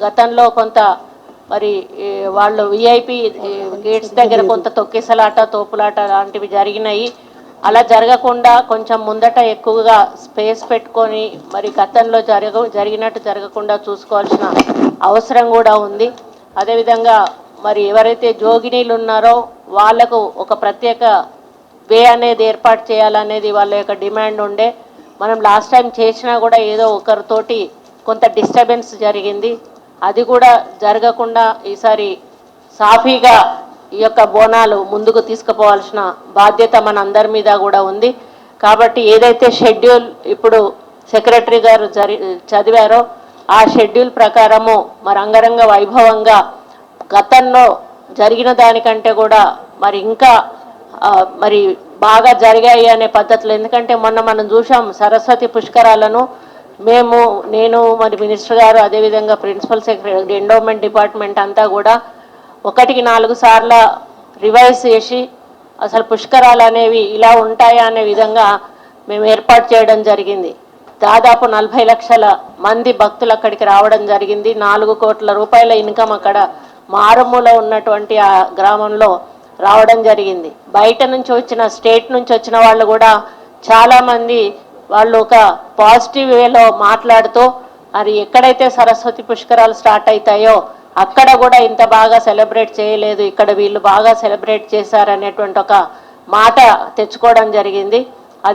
గతంలో కొంత మరి వాళ్ళు విఐపి గేట్స్ దగ్గర కొంత తొక్కిసలాట తోపులాట లాంటివి జరిగినాయి. అలా జరగకుండా కొంచెం ముందట ఎక్కువగా స్పేస్ పెట్టుకొని మరి గతంలో జరిగినట్టు జరగకుండా చూసుకోవాల్సిన అవసరం కూడా ఉంది. అదేవిధంగా మరి ఎవరైతే జోగినీలు ఉన్నారో వాళ్లకు ఒక ప్రత్యేక వే అనేది ఏర్పాటు చేయాలనేది వాళ్ళ యొక్క డిమాండ్ ఉండే. మనం లాస్ట్ టైం చేసినా కూడా ఏదో ఒకరితోటి కొంత డిస్టర్బెన్స్ జరిగింది. అది కూడా జరగకుండా ఈసారి సాఫీగా ఈ యొక్క బోనాలు ముందుకు తీసుకుపోవాల్సిన బాధ్యత మన అందరి మీద కూడా ఉంది. కాబట్టి ఏదైతే షెడ్యూల్ ఇప్పుడు సెక్రటరీ గారు చదివారో ఆ షెడ్యూల్ ప్రకారము మరి అంగరంగ వైభవంగా గతంలో జరిగిన దానికంటే కూడా మరి ఇంకా మరి బాగా జరిగాయి అనే పద్ధతులు. ఎందుకంటే మొన్న మనం చూసాం సరస్వతి పుష్కరాలను నేను మరి మినిస్టర్ గారు అదేవిధంగా ప్రిన్సిపల్ సెక్రటరీ ఎండోమెంట్ డిపార్ట్మెంట్ అంతా కూడా 1-4 సార్లు రివైజ్ చేసి అసలు పుష్కరాలు అనేవి ఇలా ఉంటాయా అనే విధంగా మేము ఏర్పాటు చేయడం జరిగింది. దాదాపు 40 లక్షల మంది భక్తులు అక్కడికి రావడం జరిగింది. 4 కోట్ల రూపాయల ఇన్కమ్ అక్కడ మారుమూల ఉన్నటువంటి ఆ గ్రామంలో రావడం జరిగింది. బయట నుంచి వచ్చిన స్టేట్ నుంచి వచ్చిన వాళ్ళు కూడా చాలామంది వాళ్ళు ఒక పాజిటివ్ వేలో మాట్లాడుతూ మరి ఎక్కడైతే సరస్వతి పుష్కరాలు స్టార్ట్ అవుతాయో అక్కడ కూడా ఇంత బాగా సెలబ్రేట్ చేయలేదు, ఇక్కడ వీళ్ళు బాగా సెలబ్రేట్ చేశారనేటువంటి ఒక మాట తెచ్చుకోవడం జరిగింది.